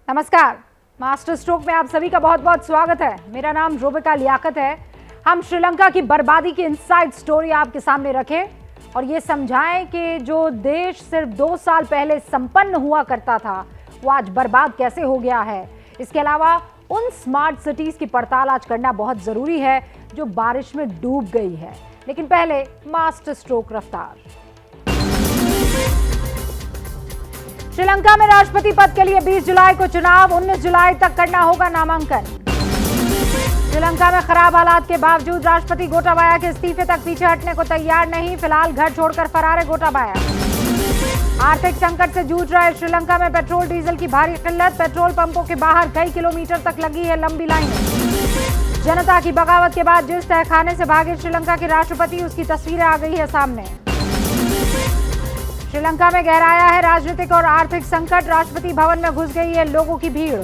नमस्कार, master stroke में आप सभी का बहुत बहुत स्वागत है। मेरा नाम रूबिका लियाकत है। हम श्रीलंका की बर्बादी की इनसाइड स्टोरी आपके सामने रखें और ये समझाएं कि जो देश सिर्फ 2 साल पहले संपन्न हुआ करता था वो आज बर्बाद कैसे हो गया है। इसके अलावा उन स्मार्ट सिटीज की पड़ताल आज करना बहुत जरूरी है जो बारिश में डूब गई है। लेकिन पहले मास्टर स्ट्रोक रफ्तार। श्रीलंका में राष्ट्रपति पद के लिए 20 जुलाई को चुनाव, 19 जुलाई तक करना होगा नामांकन। श्रीलंका में खराब हालात के बावजूद राष्ट्रपति गोटाबाया के इस्तीफे तक पीछे हटने को तैयार नहीं। फिलहाल घर छोड़कर फरार है गोटाबाया। आर्थिक संकट से जूझ रहे श्रीलंका में पेट्रोल डीजल की भारी किल्लत। पेट्रोल पंपों के बाहर कई किलोमीटर तक लगी है लंबी लाइन। जनता की बगावत के बाद जिस तहखाने से भागे श्रीलंका के राष्ट्रपति, उसकी तस्वीरें आ गई है सामने। श्रीलंका में गहराया है राजनीतिक और आर्थिक संकट। राष्ट्रपति भवन में घुस गई है लोगों की भीड़।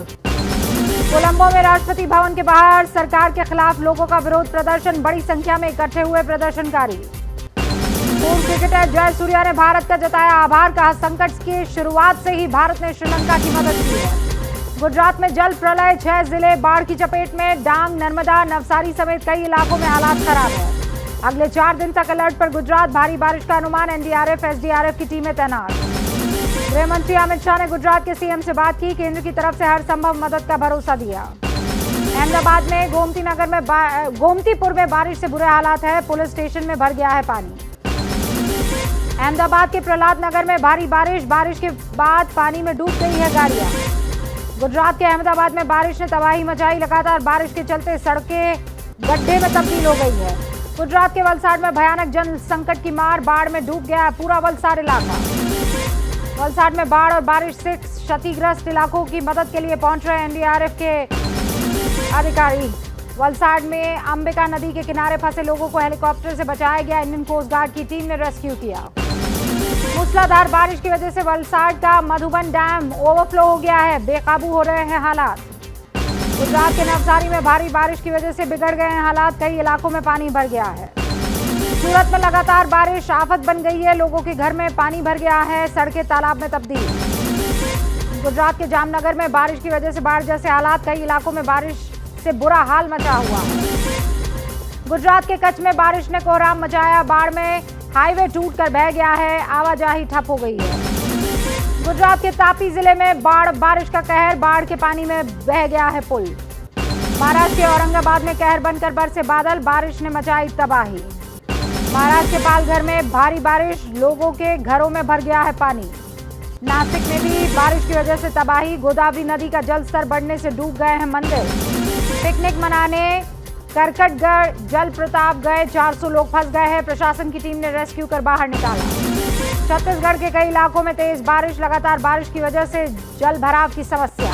कोलंबो में राष्ट्रपति भवन के बाहर सरकार के खिलाफ लोगों का विरोध प्रदर्शन। बड़ी संख्या में इकट्ठे हुए प्रदर्शनकारी। पूर्व क्रिकेटर जय सूर्या ने भारत का जताया आभार। कहा, संकट की शुरुआत से ही भारत ने श्रीलंका की मदद की है। गुजरात में जल प्रलय, 6 जिले बाढ़ की चपेट में। डांग, नर्मदा, नवसारी समेत कई इलाकों में हालात खराब है। अगले 4 दिन तक अलर्ट पर गुजरात, भारी बारिश का अनुमान। एनडीआरएफ, एसडीआरएफ की टीमें तैनात। गृह मंत्री अमित शाह ने गुजरात के सीएम से बात की। केंद्र की तरफ से हर संभव मदद का भरोसा दिया। अहमदाबाद में गोमतीपुर में बारिश से बुरे हालात है। पुलिस स्टेशन में भर गया है पानी। अहमदाबाद के प्रहलाद नगर में भारी बारिश के बाद पानी में डूब गई है गाड़ियां। गुजरात के अहमदाबाद में बारिश ने तबाही मचाई। लगातार बारिश के चलते सड़कें गड्ढे में तब्दील हो गई है। गुजरात के वलसाड में भयानक जल संकट की मार। बाढ़ में डूब गया है पूरा वलसाड इलाका। वलसाड में बाढ़ और बारिश से क्षतिग्रस्त इलाकों की मदद के लिए पहुंच रहे एनडीआरएफ के अधिकारी। वलसाड में अंबिका नदी के किनारे फंसे लोगों को हेलीकॉप्टर से बचाया गया। इंडियन कोस्ट गार्ड की टीम ने रेस्क्यू किया। मूसलाधार बारिश की वजह से वलसाड का मधुबन डैम ओवरफ्लो हो गया है। बेकाबू हो रहे हैं हालात। गुजरात के नवसारी में भारी बारिश की वजह से बिगड़ गए हैं हालात। कई इलाकों में पानी भर गया है। सूरत में लगातार बारिश आफत बन गई है। लोगों के घर में पानी भर गया है। सड़कें तालाब में तब्दील। गुजरात के जामनगर में बारिश की वजह से बाढ़ जैसे हालात। कई इलाकों में बारिश से बुरा हाल मचा हुआ है। गुजरात के कच्छ में बारिश ने कोहराम मचाया। बाढ़ में हाईवे टूटकर बह गया है। आवाजाही ठप हो गई है। गुजरात के तापी जिले में बारिश का कहर। बाढ़ के पानी में बह गया है पुल। महाराष्ट्र के औरंगाबाद में कहर बनकर बरसे बादल। बारिश ने मचाई तबाही। महाराष्ट्र के पालघर में भारी बारिश, लोगों के घरों में भर गया है पानी। नासिक में भी बारिश की वजह से तबाही। गोदावरी नदी का जल स्तर बढ़ने से डूब गए हैं मंदिर। पिकनिक मनाने करकटगढ़ जल प्रताप गए 400 लोग फंस गए हैं। प्रशासन की टीम ने रेस्क्यू कर बाहर निकाला। छत्तीसगढ़ के कई इलाकों में तेज बारिश। लगातार बारिश की वजह से जल भराव की समस्या।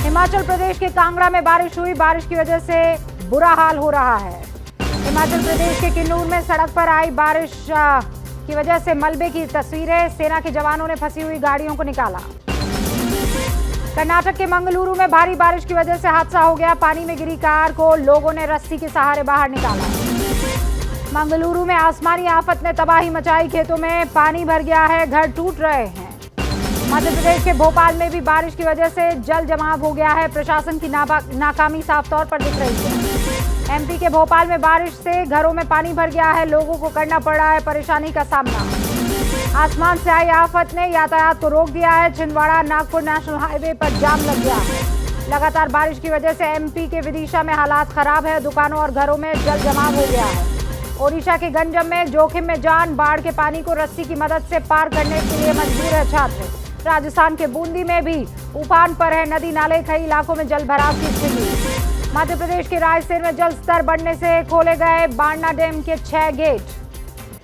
हिमाचल प्रदेश के कांगड़ा में बारिश हुई। बारिश की वजह से बुरा हाल हो रहा है। हिमाचल प्रदेश के किन्नौर में सड़क पर आई बारिश की वजह से मलबे की तस्वीरें। सेना के जवानों ने फंसी हुई गाड़ियों को निकाला। कर्नाटक के मंगलुरु में भारी बारिश की वजह से हादसा हो गया। पानी में गिरी कार को लोगों ने रस्सी के सहारे बाहर निकाला। मंगलुरु में आसमानी आफत ने तबाही मचाई। खेतों में पानी भर गया है। घर टूट रहे हैं। मध्य प्रदेश के भोपाल में भी बारिश की वजह से जल जमाव हो गया है। प्रशासन की नाकामी साफ तौर पर दिख रही है। एमपी के भोपाल में बारिश से घरों में पानी भर गया है। लोगों को करना पड़ रहा है परेशानी का सामना। आसमान से आई आफत ने यातायात को रोक दिया है। छिंदवाड़ा नागपुर नेशनल हाईवे पर जाम लग गया है। लगातार बारिश की वजह से एमपी के विदिशा में हालात खराब है। दुकानों और घरों में जल जमाव हो गया है। ओडिशा के गंजम में जोखिम में जान। बाढ़ के पानी को रस्सी की मदद से पार करने के लिए मजबूर है छात्र। राजस्थान के बूंदी में भी उफान पर है नदी नाले। कई इलाकों में जल भराव की स्थिति। मध्य प्रदेश के रायसेन में जल स्तर बढ़ने से खोले गए बाणना डैम के 6 गेट।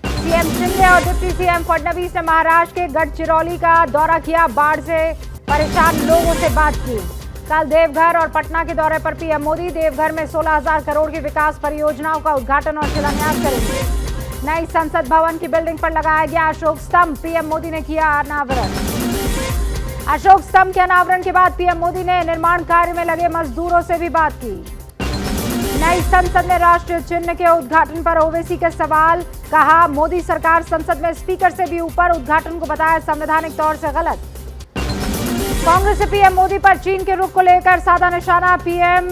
सीएम शिंदे और डिप्टी सीएम फडणवीस ने महाराष्ट्र के गढ़चिरौली का दौरा किया। बाढ़ से परेशान लोगों से बात की। कल देवघर और पटना के दौरे पर पीएम मोदी। देवघर में 16,000 करोड़ की विकास परियोजनाओं का उद्घाटन और शिलान्यास करेंगे। नई संसद भवन की बिल्डिंग पर लगाया गया अशोक स्तंभ। पीएम मोदी ने किया अनावरण। अशोक स्तंभ के अनावरण के बाद पीएम मोदी ने निर्माण कार्य में लगे मजदूरों से भी बात की। नई संसद में राष्ट्रीय चिन्ह के उद्घाटन पर ओवैसी के सवाल। कहा, मोदी सरकार संसद में स्पीकर से भी ऊपर। उद्घाटन को बताया संवैधानिक तौर से गलत। कांग्रेस से पीएम मोदी पर चीन के रुख को लेकर साधा निशाना, पीएम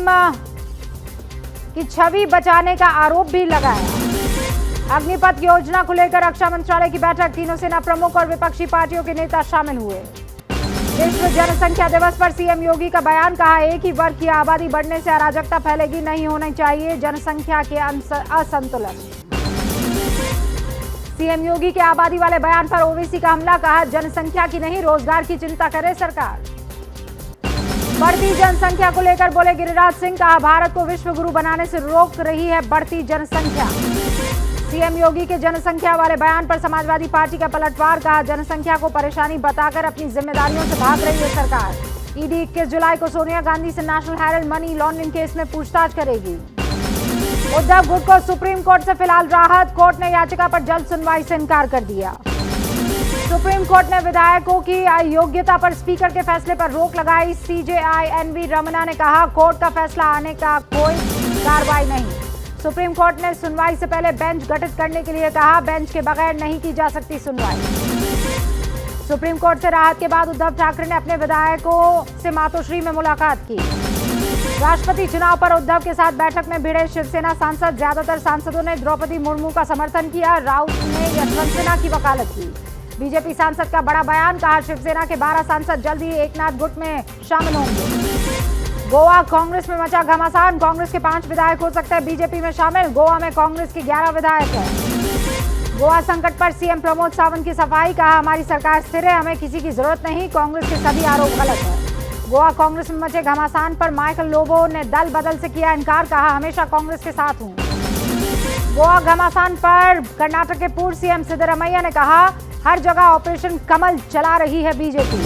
की छवि बचाने का आरोप भी लगाया। अग्निपथ योजना को लेकर रक्षा मंत्रालय की बैठक, तीनों सेना प्रमुख और विपक्षी पार्टियों के नेता शामिल हुए। विश्व जनसंख्या दिवस पर सीएम योगी का बयान, कहा एक ही वर्ग की आबादी बढ़ने से अराजकता फैलेगी, नहीं होना चाहिए जनसंख्या के असंतुलन। सीएम योगी के आबादी वाले बयान पर ओवैसी का हमला, कहा जनसंख्या की नहीं रोजगार की चिंता करे सरकार। बढ़ती जनसंख्या को लेकर बोले गिरिराज सिंह, कहा भारत को विश्व गुरु बनाने से रोक रही है बढ़ती जनसंख्या। सीएम योगी के जनसंख्या वाले बयान पर समाजवादी पार्टी का पलटवार, कहा जनसंख्या को परेशानी बताकर अपनी जिम्मेदारियों से भाग रही है सरकार। ईडी 21 जुलाई को सोनिया गांधी से national Herald money laundering case में पूछताछ करेगी। उद्धव गुट को सुप्रीम कोर्ट से फिलहाल राहत, कोर्ट ने याचिका पर जल्द सुनवाई से इनकार कर दिया। सुप्रीम कोर्ट ने विधायकों की अयोग्यता पर स्पीकर के फैसले पर रोक लगाई। सीजेआई एनवी रमना ने कहा कोर्ट का फैसला आने का कोई कार्रवाई नहीं। सुप्रीम कोर्ट ने सुनवाई से पहले बेंच गठित करने के लिए कहा, बेंच के बगैर नहीं की जा सकती सुनवाई। सुप्रीम कोर्ट से राहत के बाद उद्धव ठाकरे ने अपने विधायकों से मातोश्री में मुलाकात की। राष्ट्रपति चुनाव पर उद्धव के साथ बैठक में भिड़े शिवसेना सांसद, ज्यादातर सांसदों ने द्रौपदी मुर्मू का समर्थन किया। राउत ने यशवंत सिन्हा की वकालत की। बीजेपी सांसद का बड़ा बयान, कहा शिवसेना के 12 सांसद जल्द ही एकनाथ गुट में शामिल होंगे। गोवा कांग्रेस में मचा घमासान, कांग्रेस के 5 विधायक हो सकते हैं बीजेपी में शामिल। गोवा में कांग्रेस के 11 विधायक हैं। गोवा संकट पर सीएम प्रमोद सावंत की सफाई, कहा हमारी सरकार स्थिर है, हमें किसी की जरूरत नहीं, कांग्रेस के सभी आरोप गलत है। गोवा कांग्रेस में मचे घमासान पर माइकल लोबो ने दल बदल से किया इनकार, कहा हमेशा कांग्रेस के साथ हूं। गोवा घमासान पर कर्नाटक के पूर्व सीएम सिद्धरमैया ने कहा हर जगह ऑपरेशन कमल चला रही है बीजेपी।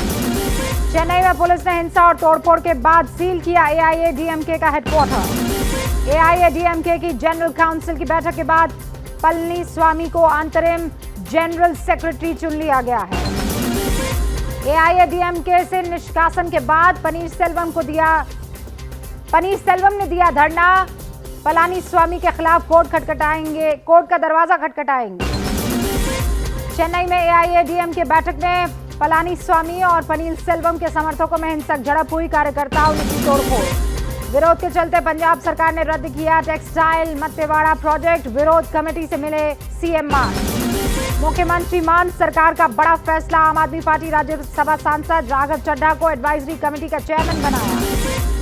चेन्नई में पुलिस ने हिंसा और तोड़फोड़ के बाद सील किया एआईएडीएमके का हेडक्वार्टर। एआईएडीएमके की जनरल काउंसिल की बैठक के बाद पलनीस्वामी को अंतरिम जनरल सेक्रेटरी चुन लिया गया है। एआईएडीएमके से निष्कासन के बाद पनीरसेल्वम ने दिया धरना, पलानीस्वामी के खिलाफ कोर्ट का दरवाजा खटखटाएंगे। चेन्नई में एआईएडीएमके बैठक में पलानीस्वामी और पनीरसेल्वम के समर्थकों में हिंसक झड़प हुई, कार्यकर्ताओं ने की तोड़फोड़। विरोध के चलते पंजाब सरकार ने रद्द किया टेक्सटाइल मत्तेवाड़ा प्रोजेक्ट, विरोध कमेटी से मिले सीएम मान। मुख्यमंत्री मान सरकार का बड़ा फैसला, आम आदमी पार्टी राज्यसभा सांसद राघव चड्ढा को एडवाइजरी कमेटी का चेयरमैन बनाया।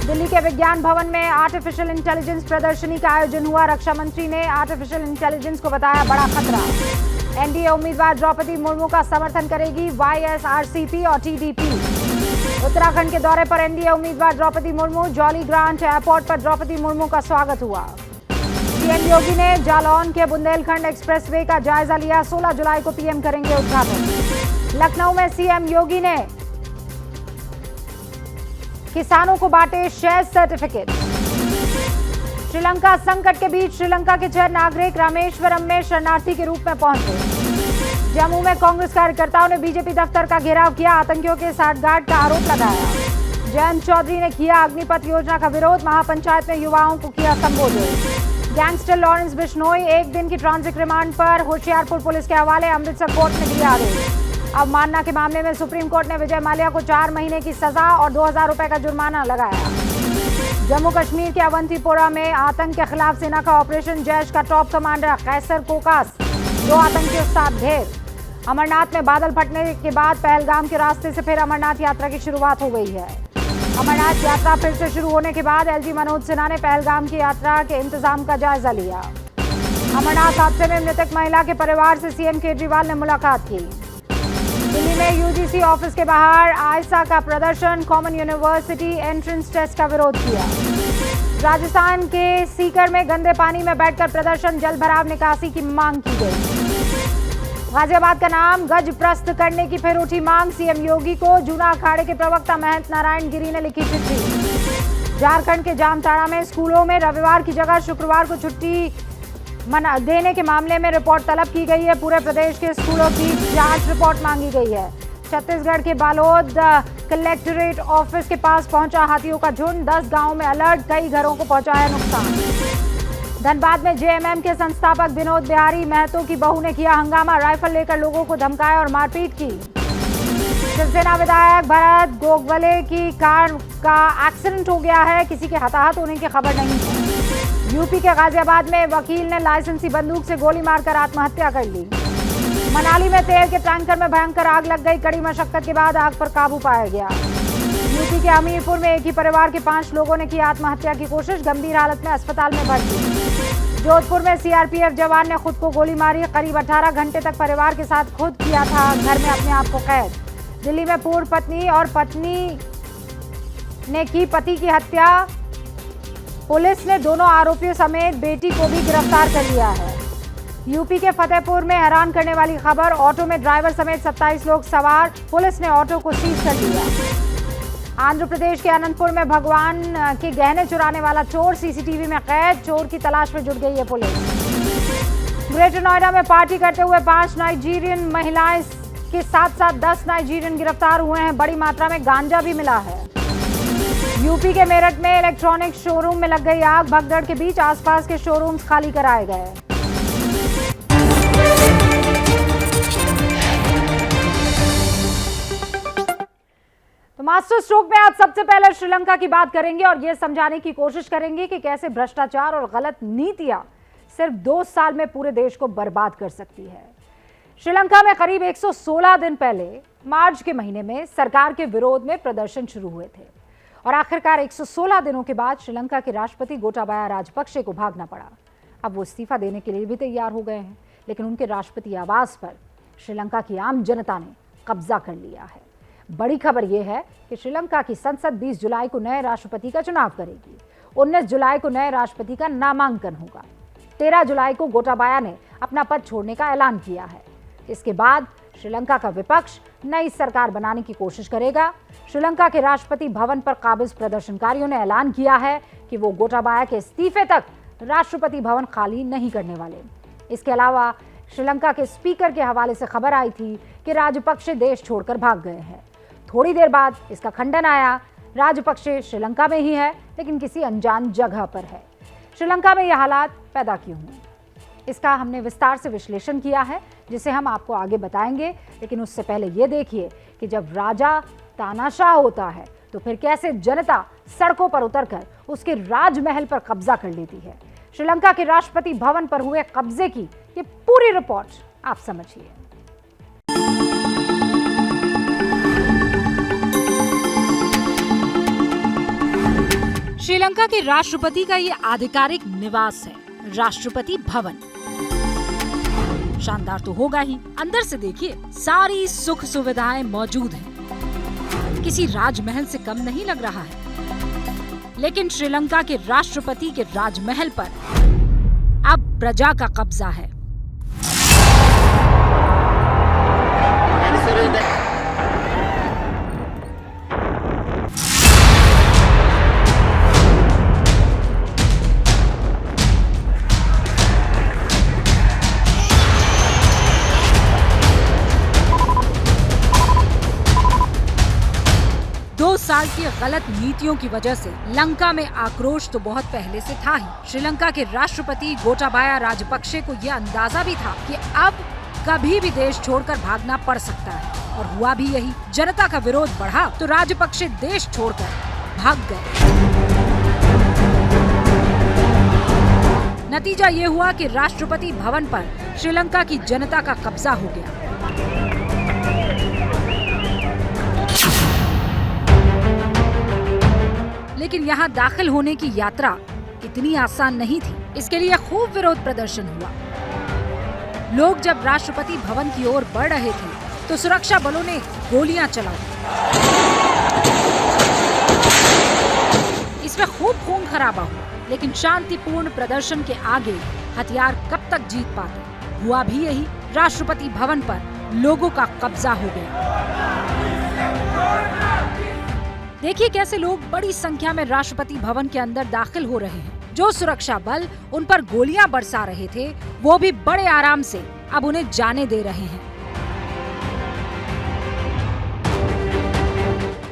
दिल्ली के विज्ञान भवन में आर्टिफिशियल इंटेलिजेंस प्रदर्शनी का आयोजन हुआ। रक्षा मंत्री ने आर्टिफिशियल इंटेलिजेंस को बताया बड़ा खतरा। एनडीए उम्मीदवार द्रौपदी मुर्मू का समर्थन करेगी वाईएसआरसीपी और टीडीपी। उत्तराखंड के दौरे पर एनडीए उम्मीदवार द्रौपदी मुर्मू, जॉली ग्रांट एयरपोर्ट पर द्रौपदी मुर्मू का स्वागत हुआ। सीएम योगी ने जालौन के बुंदेलखंड एक्सप्रेसवे का जायजा लिया, 16 जुलाई को पीएम करेंगे उद्घाटन। लखनऊ में सीएम योगी ने किसानों को बांटे शेयर सर्टिफिकेट। श्रीलंका संकट के बीच श्रीलंका के 6 नागरिक रामेश्वरम में शरणार्थी के रूप में पहुंचे। जम्मू में कांग्रेस कार्यकर्ताओं ने बीजेपी दफ्तर का घेराव किया, आतंकियों के साठगांठ का आरोप लगाया। जयंत चौधरी ने किया अग्निपथ योजना का विरोध, महापंचायत में युवाओं को किया संबोधित। गैंगस्टर लॉरेंस बिश्नोई 1 दिन की ट्रांजिट रिमांड पर होशियारपुर पुलिस के हवाले, अमृतसर कोर्ट ने दिया आदेश। अवमानना के मामले में सुप्रीम कोर्ट ने विजय माल्या को 4 महीने की सजा और 2000 रुपए का जुर्माना लगाया। जम्मू कश्मीर के अवंतीपोरा में आतंक के खिलाफ सेना का ऑपरेशन, जैश का टॉप कमांडर कैसर कोकास 2 आतंकियों के साथ ढेर। अमरनाथ में बादल फटने के बाद पहलगाम के रास्ते से फिर अमरनाथ यात्रा की शुरुआत हो गई है। अमरनाथ यात्रा फिर से शुरू होने के बाद एलजी मनोज सिन्हा ने पहलगाम की यात्रा के इंतजाम का जायजा लिया। अमरनाथ हादसे में मृतक महिला के परिवार से सीएम केजरीवाल ने मुलाकात की। दिल्ली में यूजीसी ऑफिस के बाहर आयसा का प्रदर्शन, कॉमन यूनिवर्सिटी एंट्रेंस टेस्ट का विरोध किया। राजस्थान के सीकर में गंदे पानी में बैठकर प्रदर्शन, जल भराव निकासी की मांग की गई। गाजियाबाद का नाम गजप्रस्त करने की फिर उठी मांग, सीएम योगी को जूना अखाड़े के प्रवक्ता महंत नारायण गिरी ने लिखी चिट्ठी। झारखंड के जामताड़ा में स्कूलों में रविवार की जगह शुक्रवार को छुट्टी देने के मामले में रिपोर्ट तलब की गई है। पूरे प्रदेश के स्कूलों की जांच रिपोर्ट मांगी गई है। छत्तीसगढ़ के बालोद कलेक्टरेट ऑफिस के पास पहुंचा हाथियों का झुंड, 10 गांवों में अलर्ट, कई घरों को पहुंचाया नुकसान। धनबाद में जेएमएम के संस्थापक विनोद बिहारी महतो की बहू ने किया हंगामा, राइफल लेकर लोगों को धमकाया और मारपीट की। शिवसेना विधायक भरत गोगवले की कार का एक्सीडेंट हो गया है, किसी के हताहत होने की खबर नहीं है। यूपी के गाजियाबाद में वकील ने लाइसेंसी बंदूक से गोली मारकर आत्महत्या कर ली। मनाली में तेल के टैंकर में भयंकर आग लग गई, कड़ी मशक्कत के बाद आग पर काबू पाया गया। यूपी के हमीरपुर में एक ही परिवार के 5 लोगों ने की आत्महत्या की कोशिश, गंभीर हालत में अस्पताल में भर्ती। जोधपुर में सीआरपीएफ जवान ने खुद को गोली मारी, करीब 18 घंटे तक परिवार के साथ खुद किया था घर में अपने आप को कैद। दिल्ली में पूर्व पत्नी और पत्नी ने की पति की हत्या, पुलिस ने दोनों आरोपियों समेत बेटी को भी गिरफ्तार कर लिया है। यूपी के फतेहपुर में हैरान करने वाली खबर, ऑटो में ड्राइवर समेत 27 लोग सवार, पुलिस ने ऑटो को सीज कर लिया। आंध्र प्रदेश के अनंतपुर में भगवान के गहने चुराने वाला चोर सीसीटीवी में कैद, चोर की तलाश में जुट गई है पुलिस। ग्रेटर नोएडा में पार्टी करते हुए 5 नाइजीरियन महिलाएं के साथ साथ 10 नाइजीरियन गिरफ्तार हुए हैं, बड़ी मात्रा में गांजा भी मिला है। यूपी के मेरठ में इलेक्ट्रॉनिक शोरूम में लग गई आग, भगदड़ के बीच आसपास के शोरूम्स खाली कराए गए। तो मास्टर स्ट्रोक में आज सबसे पहले श्रीलंका की बात करेंगे और यह समझाने की कोशिश करेंगे कि कैसे भ्रष्टाचार और गलत नीतियां सिर्फ 2 साल में पूरे देश को बर्बाद कर सकती है। श्रीलंका में करीब 116 दिन पहले मार्च के महीने में सरकार के विरोध में प्रदर्शन शुरू हुए थे और आखिरकार 116 दिनों के बाद श्रीलंका के राष्ट्रपति गोटाबाया राजपक्षे को भागना पड़ा। अब वो इस्तीफा देने के लिए भी तैयार हो गए हैं, लेकिन उनके राष्ट्रपति आवास पर श्रीलंका की आम जनता ने कब्जा कर लिया है। बड़ी खबर यह है कि श्रीलंका की संसद 20 जुलाई को नए राष्ट्रपति का चुनाव करेगी। 19 जुलाई को नए राष्ट्रपति का नामांकन होगा। 13 जुलाई को गोटाबाया ने अपना पद छोड़ने का ऐलान किया है। इसके बाद श्रीलंका का विपक्ष नई सरकार बनाने की कोशिश करेगा। श्रीलंका के राष्ट्रपति भवन पर काबिज प्रदर्शनकारियों ने ऐलान किया है कि वो गोटाबाया के इस्तीफे तक राष्ट्रपति भवन खाली नहीं करने वाले। इसके अलावा श्रीलंका के स्पीकर के हवाले से खबर आई थी कि राजपक्षे देश छोड़कर भाग गए हैं। थोड़ी देर बाद इसका खंडन आया। राजपक्षे श्रीलंका में ही है, लेकिन किसी अनजान जगह पर है। श्रीलंका में यह हालात पैदा क्यों हुए, इसका हमने विस्तार से विश्लेषण किया है, जिसे हम आपको आगे बताएंगे। लेकिन उससे पहले ये देखिए कि जब राजा तानाशाह होता है तो फिर कैसे जनता सड़कों पर उतरकर उसके राजमहल पर कब्जा कर लेती है। श्रीलंका के राष्ट्रपति भवन पर हुए कब्जे की ये पूरी रिपोर्ट आप समझिए। श्रीलंका के राष्ट्रपति का ये आधिकारिक निवास है, राष्ट्रपति भवन। शानदार तो होगा ही, अंदर से देखिए सारी सुख सुविधाएं मौजूद हैं। किसी राजमहल से कम नहीं लग रहा है। लेकिन श्रीलंका के राष्ट्रपति के राजमहल पर अब प्रजा का कब्जा है। साल की गलत नीतियों की वजह से लंका में आक्रोश तो बहुत पहले से था ही। श्रीलंका के राष्ट्रपति गोटाबाया राजपक्षे को यह अंदाजा भी था कि अब कभी भी देश छोड़कर भागना पड़ सकता है, और हुआ भी यही। जनता का विरोध बढ़ा तो राजपक्षे देश छोड़कर भाग गए। नतीजा ये हुआ कि राष्ट्रपति भवन पर श्रीलंका की जनता का कब्जा हो गया। लेकिन यहाँ दाखिल होने की यात्रा इतनी आसान नहीं थी। इसके लिए खूब विरोध प्रदर्शन हुआ। लोग जब राष्ट्रपति भवन की ओर बढ़ रहे थे तो सुरक्षा बलों ने गोलियां चलाई। इसमें खूब खून खराबा हुआ, लेकिन शांतिपूर्ण प्रदर्शन के आगे हथियार कब तक जीत पाते। हुआ भी यही, राष्ट्रपति भवन पर लोगों का कब्जा हो गया। देखिए कैसे लोग बड़ी संख्या में राष्ट्रपति भवन के अंदर दाखिल हो रहे हैं। जो सुरक्षा बल उन पर गोलियां बरसा रहे थे, वो भी बड़े आराम से अब उन्हें जाने दे रहे हैं।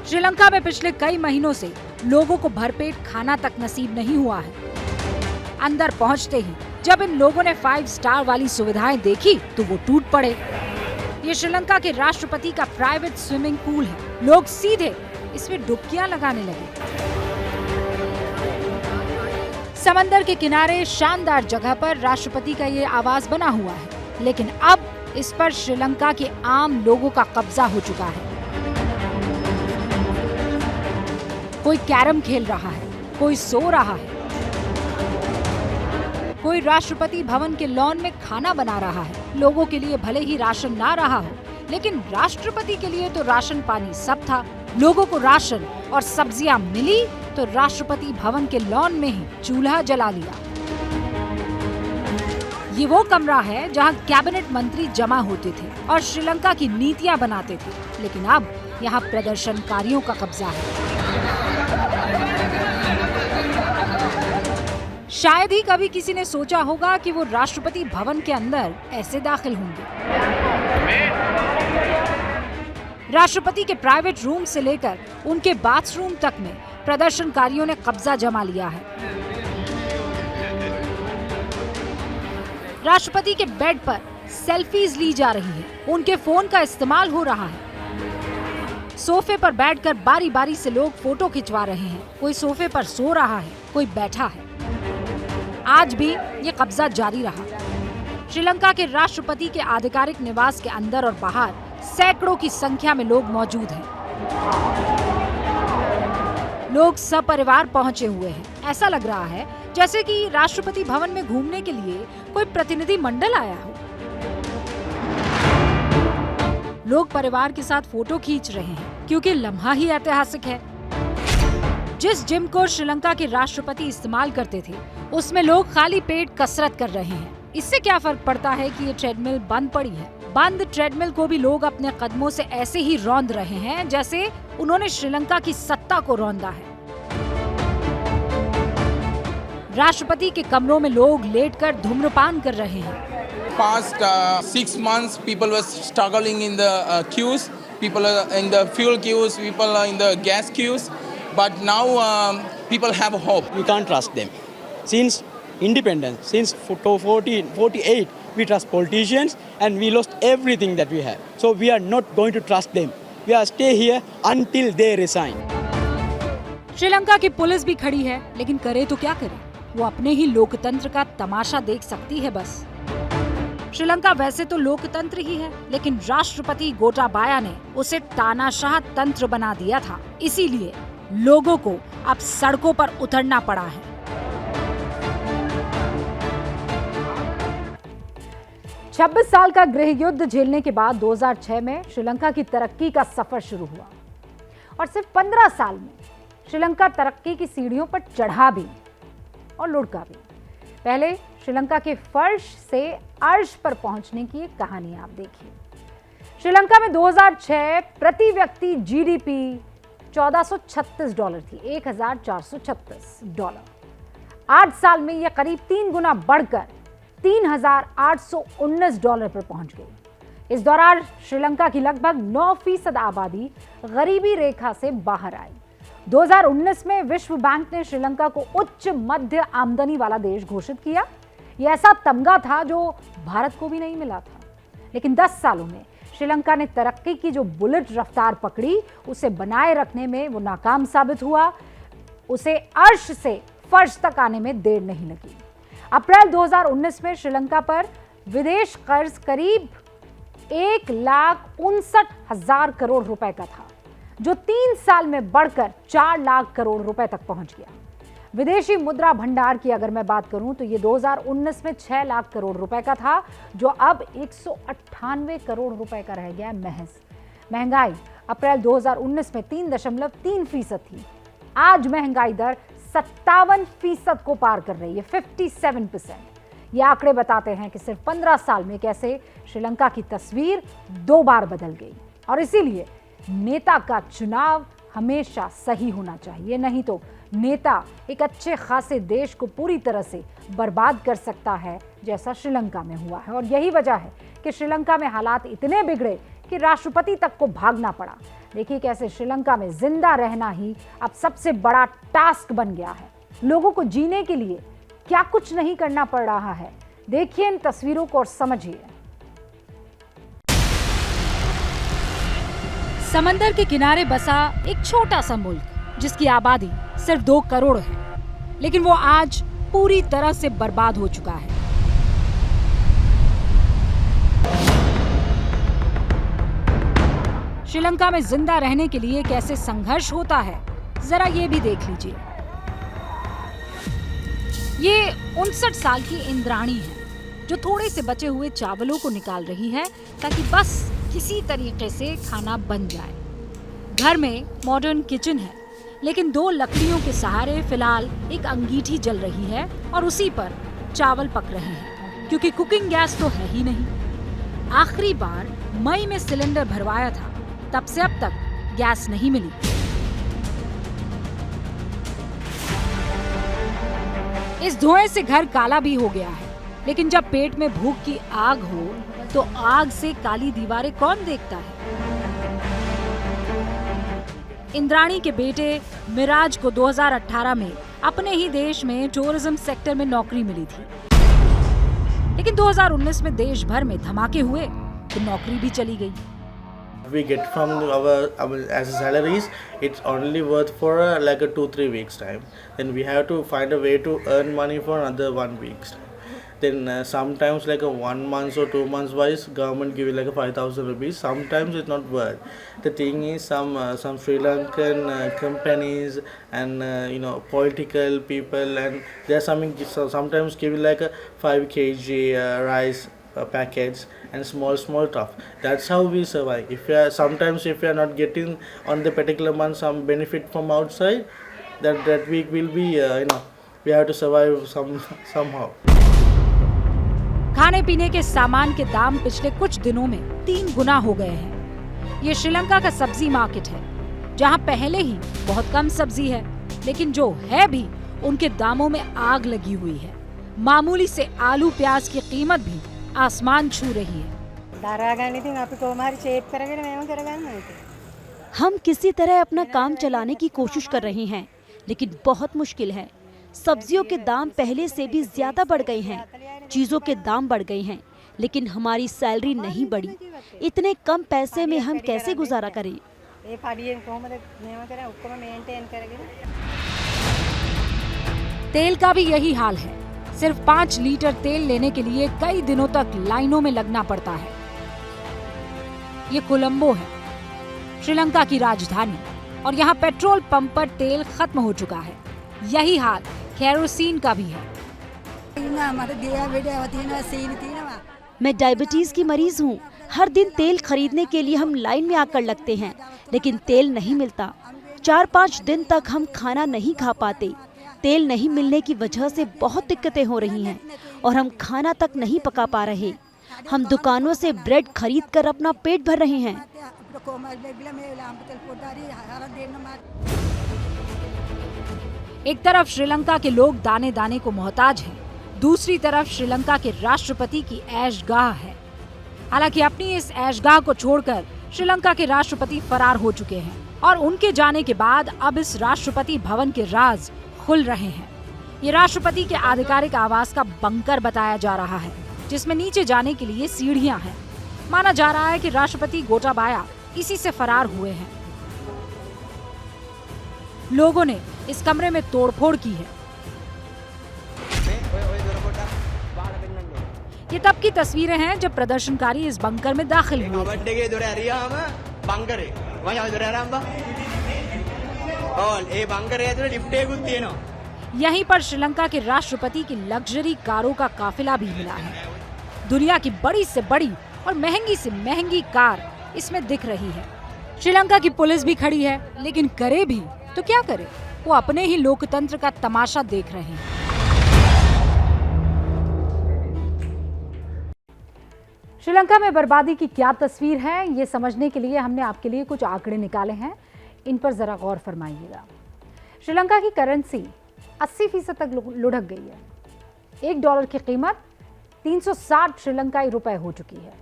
श्रीलंका में पिछले कई महीनों से लोगों को भरपेट खाना तक नसीब नहीं हुआ है। अंदर पहुंचते ही जब इन लोगों ने 5 स्टार वाली सुविधाएं देखी तो वो टूट पड़े। ये श्रीलंका के राष्ट्रपति का प्राइवेट स्विमिंग पूल है। लोग सीधे इसमें डुबकियां लगाने लगे। समंदर के किनारे शानदार जगह पर राष्ट्रपति का ये आवास बना हुआ है, लेकिन अब इस पर श्रीलंका के आम लोगों का कब्जा हो चुका है। कोई कैरम खेल रहा है, कोई सो रहा है, कोई राष्ट्रपति भवन के लॉन में खाना बना रहा है। लोगों के लिए भले ही राशन ना रहा हो, लेकिन राष्ट्रपति के लिए तो राशन पानी सब था। लोगों को राशन और सब्जियां मिली तो राष्ट्रपति भवन के लॉन में ही चूल्हा जला लिया। ये वो कमरा है जहां कैबिनेट मंत्री जमा होते थे और श्रीलंका की नीतियां बनाते थे, लेकिन अब यहाँ प्रदर्शनकारियों का कब्जा है। शायद ही कभी किसी ने सोचा होगा कि वो राष्ट्रपति भवन के अंदर ऐसे दाखिल होंगे। राष्ट्रपति के प्राइवेट रूम से लेकर उनके बाथरूम तक में प्रदर्शनकारियों ने कब्जा जमा लिया है। राष्ट्रपति के बेड पर सेल्फीज ली जा रही है, उनके फोन का इस्तेमाल हो रहा है। सोफे पर बैठकर बारी बारी से लोग फोटो खिंचवा रहे हैं। कोई सोफे पर सो रहा है, कोई बैठा है। आज भी ये कब्जा जारी रहा। श्रीलंका के राष्ट्रपति के आधिकारिक निवास के अंदर और बाहर सैकड़ों की संख्या में लोग मौजूद हैं। लोग सपरिवार पहुंचे हुए हैं। ऐसा लग रहा है जैसे कि राष्ट्रपति भवन में घूमने के लिए कोई प्रतिनिधि मंडल आया हो। लोग परिवार के साथ फोटो खींच रहे हैं क्योंकि लम्हा ही ऐतिहासिक है। जिस जिम को श्रीलंका के राष्ट्रपति इस्तेमाल करते थे, उसमें लोग खाली पेट कसरत कर रहे हैं। इससे क्या फर्क पड़ता है कि ये ट्रेडमिल बंद पड़ी है। बंद ट्रेडमिल को भी लोग अपने कदमों से ऐसे ही रौंद रहे हैं जैसे उन्होंने श्रीलंका की सत्ता को रौंदा है। राष्ट्रपति के कमरों में लोग लेटकर धूम्रपान कर रहे हैं। Past 6 months, people were struggling in the queues. People are in the fuel queues. People are in the gas queues. But now people have hope. We can't trust them. Since independence, since 1948, we trust politicians, and we lost everything that we have. So we are not going to trust them. We are stay here until they resign. Sri Lanka की police भी खड़ी है, लेकिन करे तो क्या करे? वो अपने ही लोकतंत्र का तमाशा देख सकती है बस। श्रीलंका वैसे तो लोकतंत्र ही है, लेकिन राष्ट्रपति गोटाबाया ने उसे तानाशाह तंत्र बना दिया था। इसीलिए लोगों को अब सड़कों पर उतरना पड़ा है। छब्बीस साल का गृह युद्ध झेलने के बाद 2006 में श्रीलंका की तरक्की का सफर शुरू हुआ और सिर्फ 15 साल में श्रीलंका तरक्की की सीढ़ियों पर चढ़ा भी और लुढ़का भी। पहले श्रीलंका के फर्श से अर्श पर पहुंचने की एक कहानी आप देखिए। श्रीलंका में 2006 प्रति व्यक्ति जीडीपी $1436 थी, $1436। 8 साल में यह करीब 3 गुना बढ़कर $3819 पर पहुंच गई। इस दौरान श्रीलंका की लगभग 9% आबादी गरीबी रेखा से बाहर आई। 2019 में विश्व बैंक ने श्रीलंका को उच्च मध्य आमदनी वाला देश घोषित किया। यह ऐसा तमगा था जो भारत को भी नहीं मिला था। लेकिन 10 सालों में श्रीलंका ने तरक्की की जो बुलेट रफ्तार पकड़ी, उसे बनाए रखने में वो नाकाम साबित हुआ। उसे अर्श से फर्श तक आने में देर नहीं लगी। अप्रैल 2019 में श्रीलंका पर विदेश कर्ज करीब 1,59,000 करोड़ रुपए का था, जो 3 साल में बढ़कर 4 लाख करोड़ रुपए तक पहुंच गया। विदेशी मुद्रा भंडार की अगर मैं बात करूं तो ये 2019 में 6 लाख करोड़ रुपए का था, जो अब 198 करोड़ रुपए का रह गया महज। महंगाई अप्रैल 2019 में 3.3% थी। आज महंगाई दर 57% को पार कर रही है, 57%। ये आंकड़े बताते हैं कि सिर्फ 15 साल में कैसे श्रीलंका की तस्वीर 2 बार बदल गई। और इसीलिए नेता का चुनाव हमेशा सही होना चाहिए, नहीं तो नेता एक अच्छे खासे देश को पूरी तरह से बर्बाद कर सकता है, जैसा श्रीलंका में हुआ है। और यही वजह है कि श्रीलंका में हालात इतने बिगड़े कि राष्ट्रपति तक को भागना पड़ा। देखिए कैसे श्रीलंका में जिंदा रहना ही अब सबसे बड़ा टास्क बन गया है। लोगों को जीने के लिए क्या कुछ नहीं करना पड़ रहा है। देखिए इन तस्वीरों को और समझिए। समंदर के किनारे बसा एक छोटा सा मुल्क जिसकी आबादी सिर्फ 2 करोड़ है, लेकिन वो आज पूरी तरह से बर्बाद हो चुका है। श्रीलंका में जिंदा रहने के लिए कैसे संघर्ष होता है, जरा ये भी देख लीजिए। ये 59 साल की इंद्राणी है जो थोड़े से बचे हुए चावलों को निकाल रही है ताकि बस किसी तरीके से खाना बन जाए। घर में मॉडर्न किचन है, लेकिन 2 लकड़ियों के सहारे फिलहाल एक अंगीठी जल रही है और उसी पर चावल पक रहे हैं, क्योंकि कुकिंग गैस तो है ही नहीं। आखिरी बार मई में सिलेंडर भरवाया था, तब से अब तक गैस नहीं मिली। इस धुएं से घर काला भी हो गया है, लेकिन जब पेट में भूख की आग हो तो आग से काली दीवारें कौन देखता है। इंद्राणी के बेटे मिराज को 2018 में अपने ही देश में टूरिज्म सेक्टर में नौकरी मिली थी, लेकिन 2019 में देश भर में धमाके हुए तो नौकरी भी चली गई। We get from our as salaries, it's only worth for like a 2-3 weeks time. Then we have to find a way to earn money for another 1 week's time. Then sometimes like a 1 month or 2 months wise, government give you like a 5,000 rupees. Sometimes it's not worth. The thing is some Sri Lankan companies and political people, and there's sometimes give you like a 5 kg rice packets and small stuff. That's how we survive. Sometimes if you are not getting on the particular month some benefit from outside, that week will be we have to survive somehow. खाने पीने के सामान के दाम पिछले कुछ दिनों में 3 गुना हो गए हैं। ये श्रीलंका का सब्जी मार्केट है, जहां पहले ही बहुत कम सब्जी है, लेकिन जो है भी उनके दामों में आग लगी हुई है। मामूली से आलू प्याज की कीमत भी आसमान छू रही है। हम किसी तरह अपना काम चलाने की कोशिश कर रहे हैं, लेकिन बहुत मुश्किल है। सब्जियों के दाम पहले से भी ज्यादा बढ़ गए हैं, चीजों के दाम बढ़ गए हैं, लेकिन हमारी सैलरी नहीं बढ़ी। इतने कम पैसे में हम कैसे गुजारा करें? तेल का भी यही हाल है। सिर्फ 5 लीटर तेल लेने के लिए कई दिनों तक लाइनों में लगना पड़ता है। ये कोलंबो है, श्रीलंका की राजधानी, और यहाँ पेट्रोल पंप पर तेल खत्म हो चुका है। यही हाल केरोसिन का भी है। मैं डायबिटीज की मरीज हूँ। हर दिन तेल खरीदने के लिए हम लाइन में आकर लगते हैं, लेकिन तेल नहीं मिलता। 4-5 दिन तक हम खाना नहीं खा पाते। तेल नहीं मिलने की वजह से बहुत दिक्कतें हो रही हैं और हम खाना तक नहीं पका पा रहे। हम दुकानों से ब्रेड खरीद कर अपना पेट भर रहे हैं। एक तरफ श्रीलंका के लोग दाने दाने को मोहताज हैं, दूसरी तरफ श्रीलंका के राष्ट्रपति की ऐशगाह है। हालांकि अपनी इस ऐशगाह को छोड़कर श्रीलंका के राष्ट्रपति फरार हो चुके हैं और उनके जाने के बाद अब इस राष्ट्रपति भवन के राज खुल रहे हैं। ये राष्ट्रपति के आधिकारिक आवास का बंकर बताया जा रहा है, जिसमें नीचे जाने के लिए सीढ़ियां हैं। माना जा रहा है कि राष्ट्रपति गोटाबाया इसी से फरार हुए हैं। लोगों ने इस कमरे में तोड़फोड़ की है। ये तब की तस्वीरें हैं जब प्रदर्शनकारी इस बंकर में दाखिल हुए थे। यहीं पर श्रीलंका के राष्ट्रपति की लग्जरी कारों का काफिला भी मिला है। दुनिया की बड़ी से बड़ी और महंगी से महंगी कार इसमें दिख रही है। श्रीलंका की पुलिस भी खड़ी है, लेकिन करे भी तो क्या करे, वो अपने ही लोकतंत्र का तमाशा देख रहे हैं। श्रीलंका में बर्बादी की क्या तस्वीर है, ये समझने के लिए हमने आपके लिए कुछ आंकड़े निकाले हैं। इन पर जरा गौर फरमाइएगा। श्रीलंका की करेंसी 80% तक लुढ़क गई है। $1 की कीमत 360 श्रीलंकाई रुपए हो चुकी है।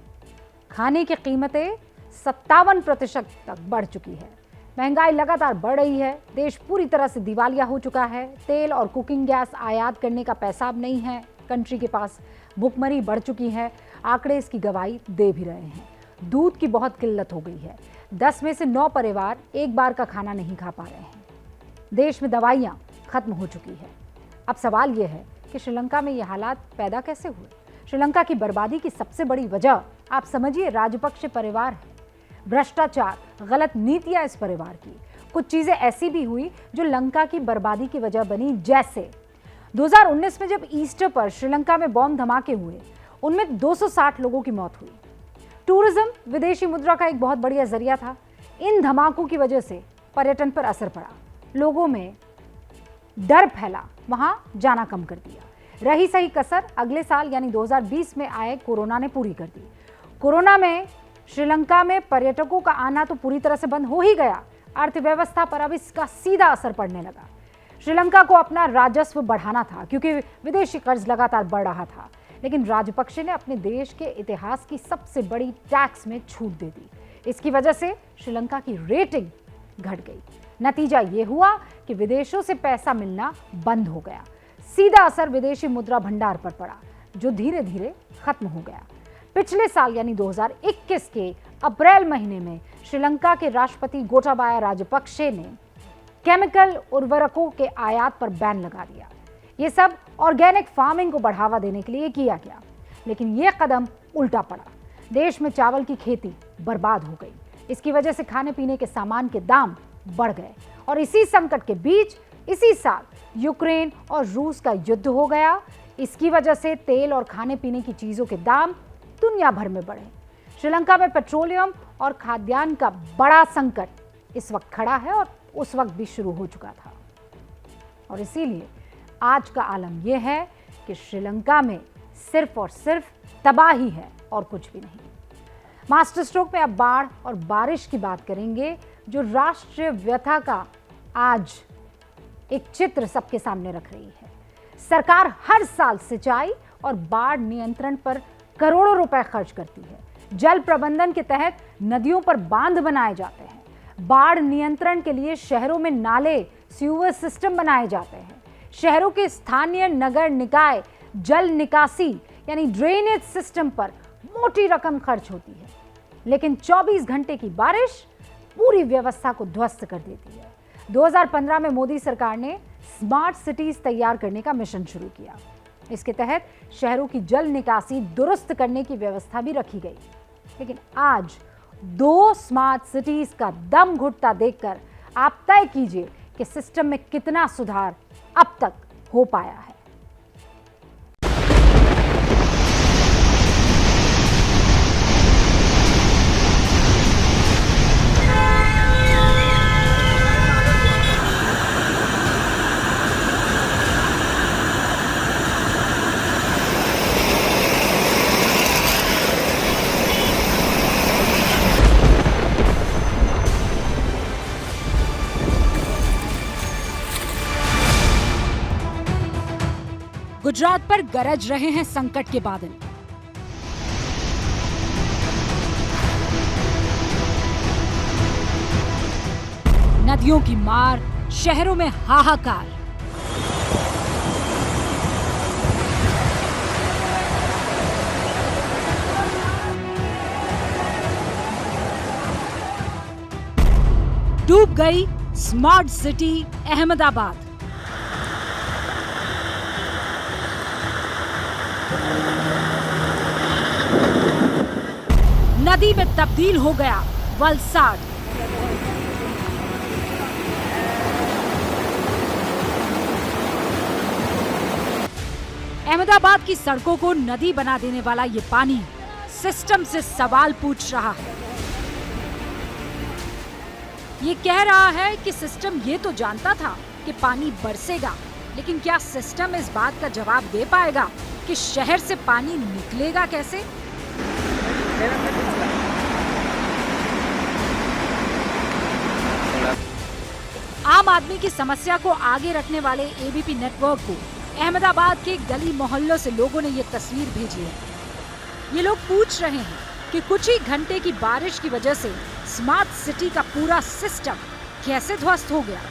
खाने की कीमतें 57% तक बढ़ चुकी है। महंगाई लगातार बढ़ रही है। देश पूरी तरह से दिवालिया हो चुका है। तेल और कुकिंग गैस आयात करने का पैसा अब नहीं है कंट्री के पास। भुखमरी बढ़ चुकी है। आंकड़े इसकी गवाही दे भी रहे हैं। दूध की बहुत किल्लत हो गई है। 10 में से 9 परिवार एक बार का खाना नहीं खा पा रहे हैं। देश में दवाइयां खत्म हो चुकी है। अब सवाल यह है कि श्रीलंका में ये हालात पैदा कैसे हुए। श्रीलंका की बर्बादी की सबसे बड़ी वजह आप समझिए राजपक्षे परिवार है। भ्रष्टाचार, गलत नीतियां इस परिवार की। कुछ चीजें ऐसी भी हुई जो लंका की बर्बादी की वजह बनी, जैसे 2019 में जब ईस्टर पर श्रीलंका में बॉम्ब धमाके हुए, उनमें 260 लोगों की मौत हुई। टूरिज्म विदेशी मुद्रा का एक बहुत बढ़िया जरिया था। इन धमाकों की वजह से पर्यटन पर असर पड़ा, लोगों में डर फैला, वहां जाना कम कर दिया। रही सही कसर अगले साल यानी 2020 में आए कोरोना ने पूरी कर दी। कोरोना में श्रीलंका में पर्यटकों का आना तो पूरी तरह से बंद हो ही गया। अर्थव्यवस्था पर अब इसका सीधा असर पड़ने लगा। श्रीलंका को अपना राजस्व बढ़ाना था क्योंकि विदेशी कर्ज लगातार बढ़ रहा था, लेकिन राजपक्षे ने अपने देश के इतिहास की सबसे बड़ी टैक्स में छूट दे दी। इसकी वजह से श्रीलंका की रेटिंग घट गई। नतीजा ये हुआ कि विदेशों से पैसा मिलना बंद हो गया। सीधा असर विदेशी मुद्रा भंडार पर पड़ा, जो धीरे धीरे खत्म हो गया। पिछले साल यानी 2021 के अप्रैल महीने में श्रीलंका के राष्ट्रपति गोटाबाया राजपक्षे ने केमिकल उर्वरकों के आयात पर बैन लगा दिया। ये सब ऑर्गेनिक फार्मिंग को बढ़ावा देने के लिए किया गया, लेकिन यह कदम उल्टा पड़ा। देश में चावल की खेती बर्बाद हो गई। इसकी वजह से खाने पीने के सामान के दाम बढ़ गए और इसी संकट के बीच इसी साल यूक्रेन और रूस का युद्ध हो गया। इसकी वजह से तेल और खाने पीने की चीजों के दाम दुनिया भर में बढ़े। श्रीलंका में पेट्रोलियम और खाद्यान्न का बड़ा संकट इस वक्त खड़ा है और उस वक्त भी शुरू हो चुका था। और इसीलिए आज का आलम यह है कि श्रीलंका में सिर्फ और सिर्फ तबाही है और कुछ भी नहीं। मास्टर स्ट्रोक में अब बाढ़ और बारिश की बात करेंगे, जो राष्ट्रीय व्यथा का आज एक चित्र सबके सामने रख रही है। सरकार हर साल सिंचाई और बाढ़ नियंत्रण पर करोड़ों रुपए खर्च करती है। जल प्रबंधन के तहत नदियों पर बांध बनाए जाते हैं। बाढ़ नियंत्रण के लिए शहरों में नाले, सीवर सिस्टम बनाए जाते हैं। शहरों के स्थानीय नगर निकाय जल निकासी यानी ड्रेनेज सिस्टम पर मोटी रकम खर्च होती है, लेकिन 24 घंटे की बारिश पूरी व्यवस्था को ध्वस्त कर देती है। 2015 में मोदी सरकार ने स्मार्ट सिटीज तैयार करने का मिशन शुरू किया। इसके तहत शहरों की जल निकासी दुरुस्त करने की व्यवस्था भी रखी गई, लेकिन आज 2 स्मार्ट सिटीज का दम घुटता देखकर आप तय कीजिए कि सिस्टम में कितना सुधार अब तक हो पाया है। गुजरात पर गरज रहे हैं संकट के बादल। नदियों की मार, शहरों में हाहाकार। डूब गई स्मार्ट सिटी अहमदाबाद। नदी में तब्दील हो गया वलसाड। अहमदाबाद की सड़कों को नदी बना देने वाला ये पानी सिस्टम से सवाल पूछ रहा है। ये कह रहा है कि सिस्टम ये तो जानता था कि पानी बरसेगा, लेकिन क्या सिस्टम इस बात का जवाब दे पाएगा कि शहर से पानी निकलेगा कैसे? आम आदमी की समस्या को आगे रखने वाले एबीपी नेटवर्क को अहमदाबाद के गली मोहल्लों से लोगों ने ये तस्वीर भेजी है। ये लोग पूछ रहे हैं कि कुछ ही घंटे की बारिश की वजह से स्मार्ट सिटी का पूरा सिस्टम कैसे ध्वस्त हो गया।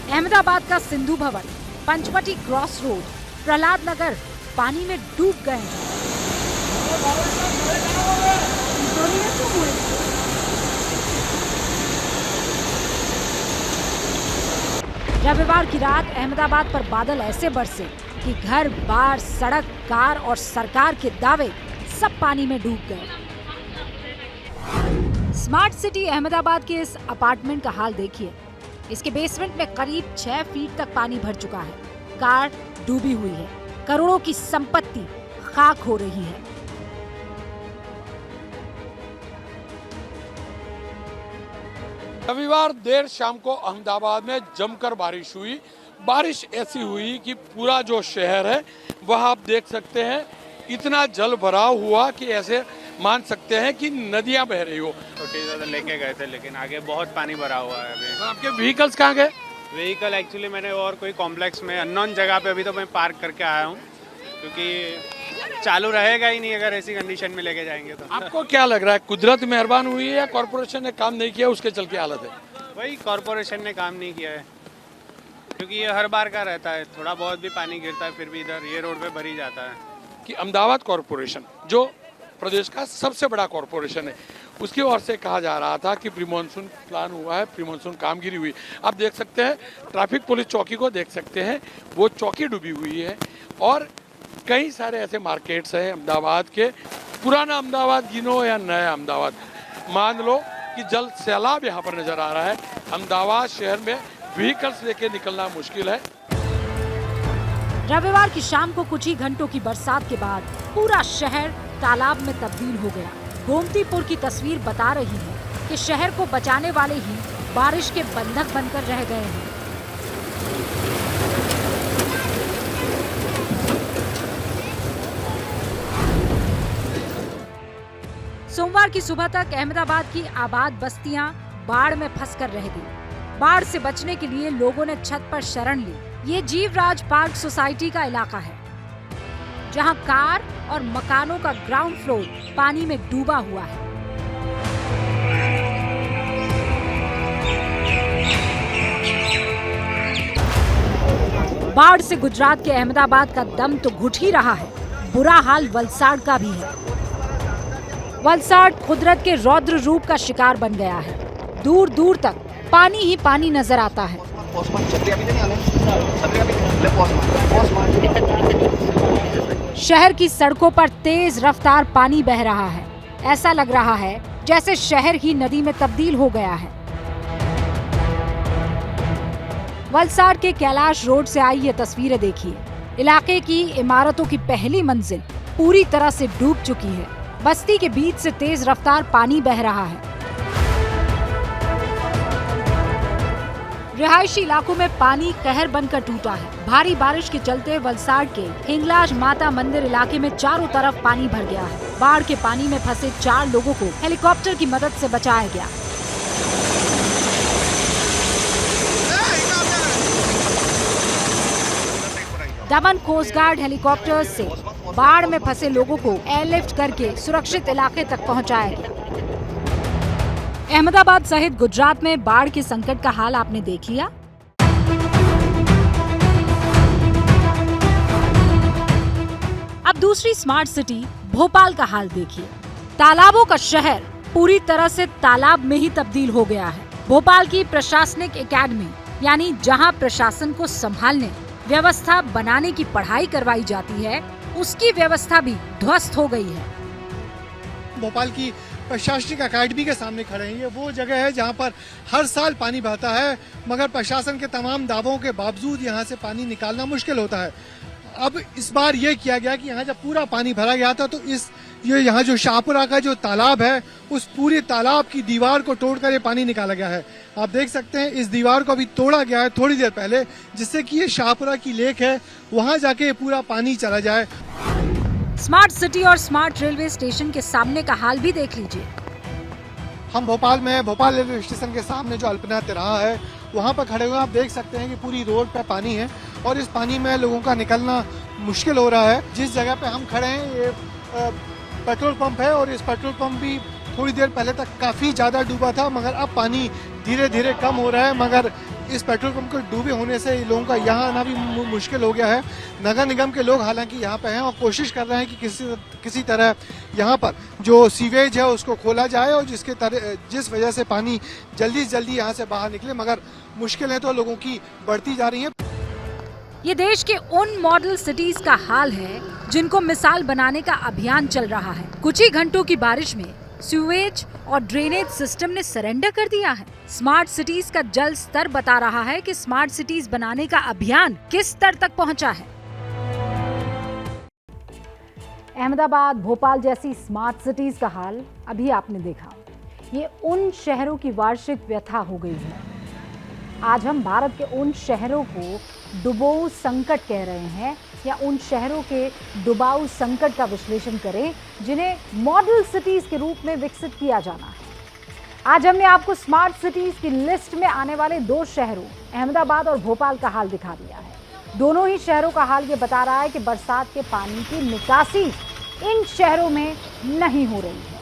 अहमदाबाद का सिंधु भवन, पंचवटी क्रॉस रोड, प्रहलाद नगर पानी में डूब गए हैं। रविवार की रात अहमदाबाद पर बादल ऐसे बरसे कि घर, बार, सड़क, कार और सरकार के दावे सब पानी में डूब गए। स्मार्ट सिटी अहमदाबाद के इस अपार्टमेंट का हाल देखिए। इसके बेसमेंट में करीब 6 फीट तक पानी भर चुका है। कार डूबी हुई है। करोड़ों की संपत्ति खाक हो रही है। रविवार देर शाम को अहमदाबाद में जमकर बारिश हुई। बारिश ऐसी हुई कि पूरा जो शहर है वह आप देख सकते हैं, इतना जल भराव हुआ कि ऐसे मान सकते हैं कि नदियां बह रही हो। तो लेके गए थे, लेकिन आगे बहुत पानी भरा हुआ है अभी। और आपके व्हीकल्स कहाँ गए? व्हीकल एक्चुअली मैंने और कोई कॉम्प्लेक्स में अननोन जगह पे अभी तो मैं पार्क करके आया हूँ, क्योंकि चालू रहेगा ही नहीं अगर ऐसी कंडीशन में लेके जाएंगे तो। आपको क्या लग रहा है, कुदरत मेहरबान हुई है या कॉर्पोरेशन ने काम नहीं किया उसके चल के हालत है? वही कॉर्पोरेशन ने काम नहीं किया है, क्योंकि ये हर बार का रहता है, थोड़ा बहुत भी पानी गिरता है फिर भी इधर ये रोड पे भर ही जाता है। कि अहमदाबाद कॉर्पोरेशन जो प्रदेश का सबसे बड़ा कॉर्पोरेशन है, उसकी ओर से कहा जा रहा था कि प्री मानसून प्लान हुआ है, प्री मानसून कामगिरी हुई। आप देख सकते हैं ट्रैफिक पुलिस चौकी को देख सकते हैं, वो चौकी डूबी हुई है। और कई सारे ऐसे मार्केट्स हैं अहमदाबाद के, पुराना अहमदाबाद गिनो या नया अहमदाबाद, मान लो कि जल सैलाब यहाँ पर नजर आ रहा है। अहमदाबाद शहर में व्हीकल्स लेके निकलना मुश्किल है। रविवार की शाम को कुछ ही घंटों की बरसात के बाद पूरा शहर तालाब में तब्दील हो गया। गोमतीपुर की तस्वीर बता रही है कि शहर को बचाने वाले ही बारिश के बंधक बनकर रह गए हैं। सोमवार की सुबह तक अहमदाबाद की आबाद बस्तियां बाढ़ में फंसकर रह गई। बाढ़ से बचने के लिए लोगों ने छत पर शरण ली। ये जीवराज पार्क सोसाइटी का इलाका है, जहां कार और मकानों का ग्राउंड फ्लोर पानी में डूबा हुआ है। बाढ़ से गुजरात के अहमदाबाद का दम तो घुट ही रहा है, बुरा हाल वलसाड का भी है। वलसाड कुदरत के रौद्र रूप का शिकार बन गया है। दूर दूर तक पानी ही पानी नजर आता है। शहर की सड़कों पर तेज रफ्तार पानी बह रहा है। ऐसा लग रहा है जैसे शहर ही नदी में तब्दील हो गया है। वलसाड के कैलाश रोड से आई ये तस्वीरें देखिए। इलाके की इमारतों की पहली मंजिल पूरी तरह से डूब चुकी है। बस्ती के बीच से तेज रफ्तार पानी बह रहा है। रिहायशी इलाकों में पानी कहर बनकर टूटा है। भारी बारिश के चलते वलसाड के हिंगलाज माता मंदिर इलाके में चारों तरफ पानी भर गया है। बाढ़ के पानी में फंसे 4 लोगों को हेलीकॉप्टर की मदद से बचाया गया। दमन कोस्ट गार्ड हेलीकॉप्टर से बाढ़ में फंसे लोगों को एयरलिफ्ट करके सुरक्षित इलाके तक पहुंचाया गया। अहमदाबाद सहित गुजरात में बाढ़ के संकट का हाल आपने देख लिया। अब दूसरी स्मार्ट सिटी भोपाल का हाल देखिए। तालाबों का शहर पूरी तरह से तालाब में ही तब्दील हो गया है। भोपाल की प्रशासनिक एकेडमी, यानी जहां प्रशासन को संभालने, व्यवस्था बनाने की पढ़ाई करवाई जाती है, उसकी व्यवस्था भी ध्वस्त हो गई है। भोपाल की प्रशासनिक अकादमी के सामने खड़े हैं। ये वो जगह है जहाँ पर हर साल पानी बहता है, मगर प्रशासन के तमाम दावों के बावजूद यहाँ से पानी निकालना मुश्किल होता है। अब इस बार ये किया गया कि यहाँ जब पूरा पानी भरा गया था तो ये यहाँ जो शाहपुरा का जो तालाब है, उस पूरे तालाब की दीवार को तोड़कर ये पानी निकाला गया है। आप देख सकते हैं इस दीवार को अभी तोड़ा गया है थोड़ी देर पहले, जिससे कि ये शाहपुरा की लेक है, वहाँ जाके पूरा पानी चला जाए। स्मार्ट सिटी और स्मार्ट रेलवे स्टेशन के सामने का हाल भी देख लीजिए। हम भोपाल में भोपाल रेलवे स्टेशन के सामने जो अल्पना तिराहा है, वहाँ पर खड़े हुए आप देख सकते हैं कि पूरी रोड पे पानी है और इस पानी में लोगों का निकलना मुश्किल हो रहा है। जिस जगह पे हम खड़े हैं ये पेट्रोल पंप है और इस पेट्रोल पंप भी थोड़ी देर पहले तक काफ़ी ज़्यादा डूबा था, मगर अब पानी धीरे धीरे कम हो रहा है। मगर इस पेट्रोल पंप के डूबे होने से लोगों का यहाँ आना भी मुश्किल हो गया है। नगर निगम के लोग हालांकि यहाँ पे हैं और कोशिश कर रहे हैं कि किसी तरह यहाँ पर जो सीवेज है उसको खोला जाए और जिस वजह से पानी जल्दी से जल्दी यहाँ से बाहर निकले, मगर मुश्किलें तो लोगों की बढ़ती जा रही हैं। ये देश के उन मॉडल सिटीज का हाल है जिनको मिसाल बनाने का अभियान चल रहा है। कुछ ही घंटों की बारिश में सीवेज और ड्रेनेज सिस्टम ने सरेंडर कर दिया है। स्मार्ट सिटीज का जल स्तर बता रहा है कि स्मार्ट सिटीज बनाने का अभियान किस स्तर तक पहुंचा है। अहमदाबाद, भोपाल जैसी स्मार्ट सिटीज का हाल अभी आपने देखा। ये उन शहरों की वार्षिक व्यथा हो गई है। आज हम भारत के उन शहरों को डुबाऊ संकट कह रहे हैं या उन शहरों के डुबाऊ संकट का विश्लेषण करें जिन्हें मॉडल सिटीज के रूप में विकसित किया जाना है। आज हमने आपको स्मार्ट सिटीज की लिस्ट में आने वाले 2 शहरों अहमदाबाद और भोपाल का हाल दिखा दिया है। दोनों ही शहरों का हाल ये बता रहा है कि बरसात के पानी की निकासी इन शहरों में नहीं हो रही है।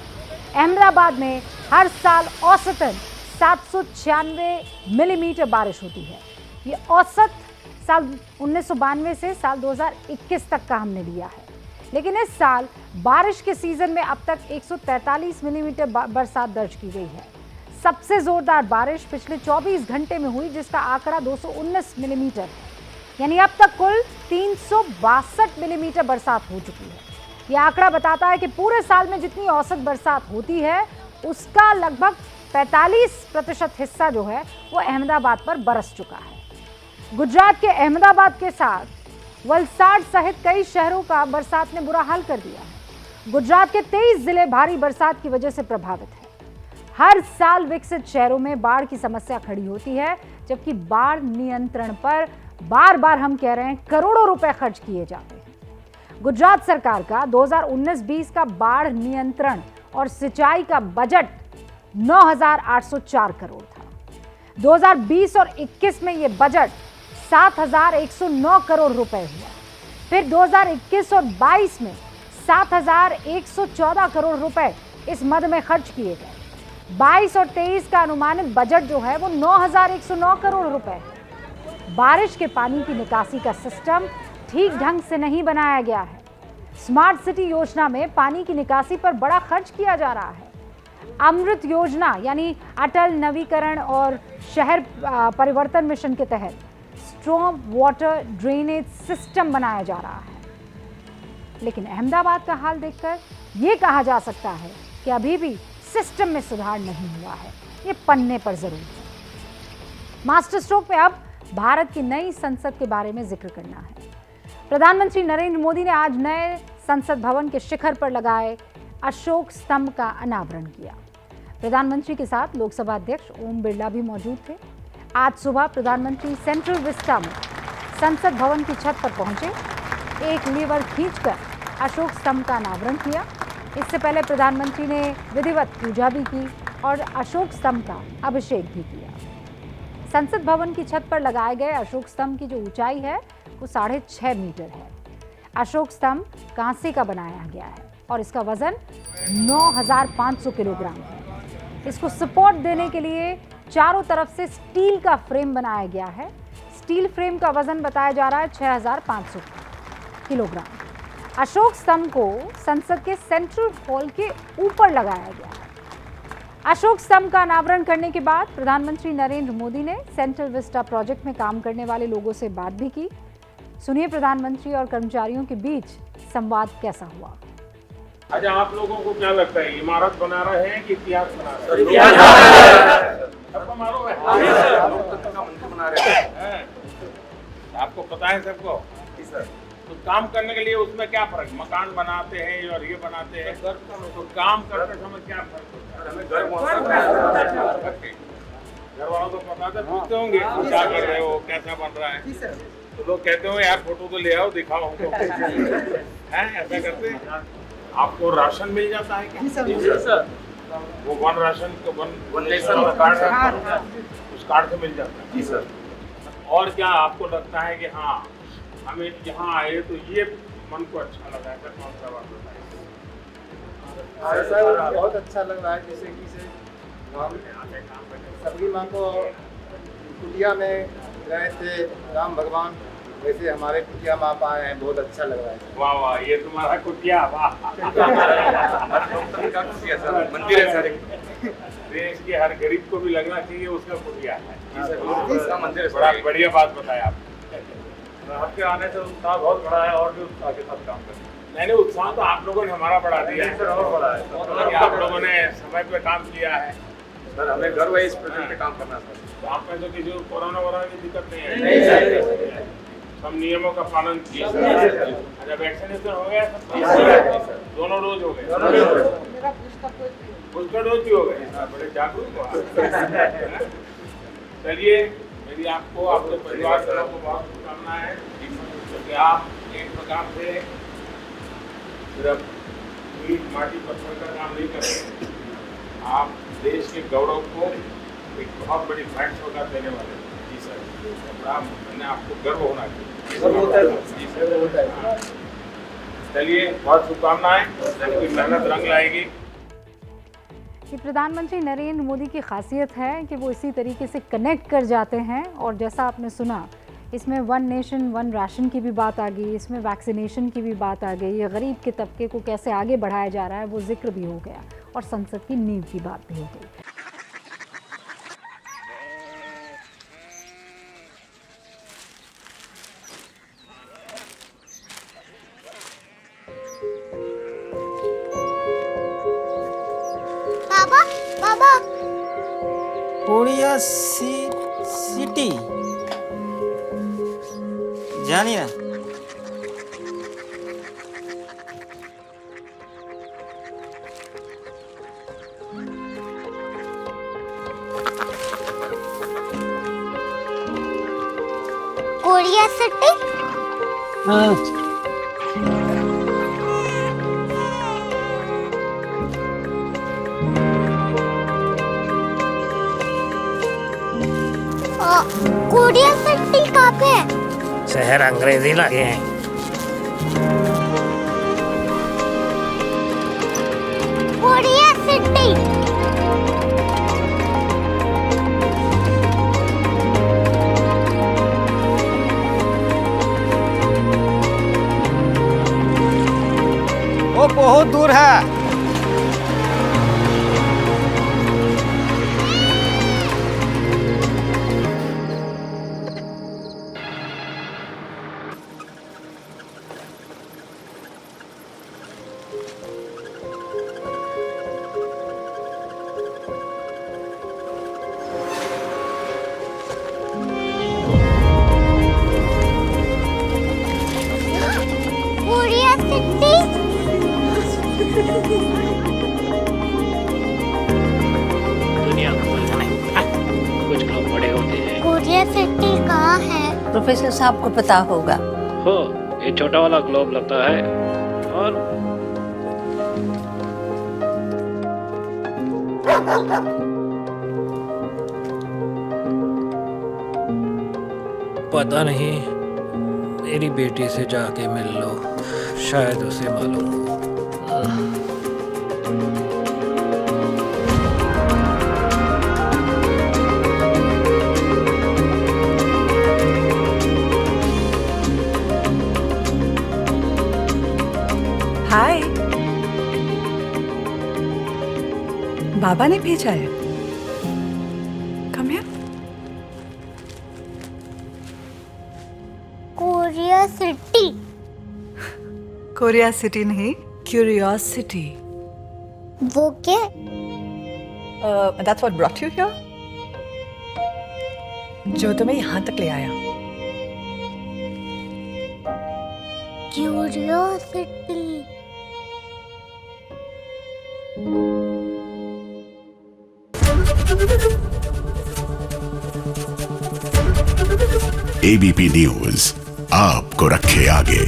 अहमदाबाद में हर साल औसतन 796 मिलीमीटर बारिश होती है। ये औसत साल 1992 से साल 2021 तक का हमने लिया है, लेकिन इस साल बारिश के सीजन में अब तक 143 मिलीमीटर बरसात दर्ज की गई है। सबसे जोरदार बारिश पिछले 24 घंटे में हुई, जिसका आंकड़ा 219 मिलीमीटर है। यानी अब तक कुल 362 मिलीमीटर बरसात हो चुकी है। यह आंकड़ा बताता है कि पूरे साल में जितनी औसत बरसात होती है उसका लगभग 45% हिस्सा जो है वो अहमदाबाद पर बरस चुका है। गुजरात के अहमदाबाद के साथ वलसाड सहित कई शहरों का बरसात ने बुरा हाल कर दिया है। गुजरात के 23 जिले भारी बरसात की वजह से प्रभावित हैं। हर साल विकसित शहरों में बाढ़ की समस्या खड़ी होती है, जबकि बाढ़ नियंत्रण पर बार बार हम कह रहे हैं करोड़ों रुपए खर्च किए जाते हैं। गुजरात सरकार का 2019-20 का बाढ़ नियंत्रण और सिंचाई का बजट 9,804 करोड़ था। 2020 और 21 में ये बजट 7,109 करोड़ रुपए हुआ। फिर 2021 और 22 में 7,114 करोड़ रुपए इस मद में खर्च किए गए। 22 और 23 का अनुमानित बजट जो है वो 9,109 करोड़ रुपए है। बारिश के पानी की निकासी का सिस्टम ठीक ढंग से नहीं बनाया गया है। स्मार्ट सिटी योजना में पानी की निकासी पर बड़ा खर्च किया जा रहा है। अमृत योजना यानी अटल नवीकरण और शहर परिवर्तन मिशन के तहत स्ट्रॉम वाटर ड्रेनेज सिस्टम बनाया जा रहा है। लेकिन अहमदाबाद का हाल देखकर यह कहा जा सकता है कि अभी भी सिस्टम में सुधार नहीं हुआ है। ये पन्ने पर जरूर है। मास्टर स्ट्रोक में अब भारत की नई संसद के बारे में जिक्र करना है। प्रधानमंत्री नरेंद्र मोदी ने आज नए संसद भवन के शिखर पर लगाए अशोक स्तंभ का अनावरण किया। प्रधानमंत्री के साथ लोकसभा अध्यक्ष ओम बिरला भी मौजूद थे। आज सुबह प्रधानमंत्री सेंट्रल विस्टा में संसद भवन की छत पर पहुंचे। एक लीवर खींचकर अशोक स्तंभ का अनावरण किया। इससे पहले प्रधानमंत्री ने विधिवत पूजा भी की और अशोक स्तंभ का अभिषेक भी किया। संसद भवन की छत पर लगाए गए अशोक स्तंभ की जो ऊंचाई है वो 6.5 मीटर है। अशोक स्तंभ कांसे का बनाया गया है और इसका वजन 9,500 किलोग्राम है। इसको सपोर्ट देने के लिए चारों तरफ से स्टील का फ्रेम बनाया गया है। स्टील फ्रेम का वजन बताया जा रहा है 6,500 किलोग्राम। अशोक स्तंभ को संसद के सेंट्रल हॉल के ऊपर लगाया गया है। अशोक स्तंभ का अनावरण करने के बाद प्रधानमंत्री नरेंद्र मोदी ने सेंट्रल विस्टा प्रोजेक्ट में काम करने वाले लोगों से बात भी की। सुनिए प्रधानमंत्री और कर्मचारियों के बीच संवाद कैसा हुआ। अच्छा, आप लोगों को क्या लगता है, इमारत बना रहे हैं कि इतिहास बना रहे हैं? सबको मालूम है, बना रहे हैं। आपको पता है सबको? सर, तो काम करने के लिए उसमें क्या फर्क? मकान बनाते हैं और ये बनाते हैं, तो काम करते समय क्या फर्क होता है? हमें घर वालों को पता था, पूछते होंगे क्या कर रहे हो, कैसा बन रहा है, तो लोग कहते हो यार फोटो तो ले आओ, दिखाओ हमको। हैं, ऐसा करते हैं। आपको राशन मिल जाता है क्या? जी सर। वो वन राशन को वन नेशन कार्ड है, उस कार्ड से मिल जाता है? जी सर। और क्या आपको लगता है कि हाँ हमें यहाँ आए तो ये मन को अच्छा लगा है? कौन सा बात बताइए सर? बहुत अच्छा लग रहा है, जैसे कि सभी माँ को कुटिया में गए थे राम भगवान, वैसे हमारे कुटिया में आप आए हैं, बहुत अच्छा लग रहा है। वाह वाह, ये तुम्हारा कुटिया, वाह। मंदिर है सर, देश के हर गरीब को भी लगना चाहिए उसका कुटिया है। इसका मंदिर बड़ा बढ़िया बात बताया आप। आपके आने से उत्साह बहुत बड़ा है और भी उत्साह के साथ काम करें। नहीं, उत्साह तो आप लोगों ने हमारा बढ़ा दिया है सर, और बड़ा है। आप लोगों ने समय पे काम किया है सर, हमें गर्व है इस प्रोजेक्ट पे काम करना सर। तो आप में तो किसी को कोरोना वोरोना की दिक्कत नहीं है? सब नियमों का पालन किया। अच्छा, वैक्सीनेशन हो गया सब? दोनों डोज हो गए? बूस्टर डोज भी हो गए? बड़े जागरूक हो आप। चलिए, मेरी आपको, आपके परिवार वालों को बहुत शुभकामनाएं, क्योंकि आप एक प्रकार से सिर्फ ईंट माटी पत्थर का काम नहीं कर रहे, आप देश के गौरव को एक बहुत बड़ी फैक्ट होगा देने वाले। जी सर, मैंने आपको गर्व होना चाहिए। जी सर, चलिए, बहुत शुभकामनाएं, मेहनत रंग लाएगी। कि प्रधानमंत्री नरेंद्र मोदी की खासियत है कि वो इसी तरीके से कनेक्ट कर जाते हैं। और जैसा आपने सुना, इसमें वन नेशन वन राशन की भी बात आ गई, इसमें वैक्सीनेशन की भी बात आ गई, गरीब के तबके को कैसे आगे बढ़ाया जा रहा है वो जिक्र भी हो गया, और संसद की नींव की बात भी हो गई। बाबा, बाबा, कोरिया सिटी जानी ना? Korea city? हाँ। कोरिया सिटी कहाँ पे है? शहर अंग्रेजी लगे हैं। Korea city. वो बहुत दूर है। Korea city. दुनिया को कुछ लोग बड़े होते हैं। कोरिया सिटी कहाँ है? प्रोफेसर साहब को पता होगा। हो, ये छोटा वाला ग्लोब लगता है और पता नहीं, मेरी बेटी से जाके मिल लो, शायद उसे मालूम हो। हाय, बाबा ने भेजा है। Come here. Korea city. Korea city नहीं, क्यूरियोसिटी। वो क्या? That's what brought you here? जो तुम्हें यहाँ तक ले आया। क्यूरियोसिटी। एबीपी न्यूज आपको रखे आगे।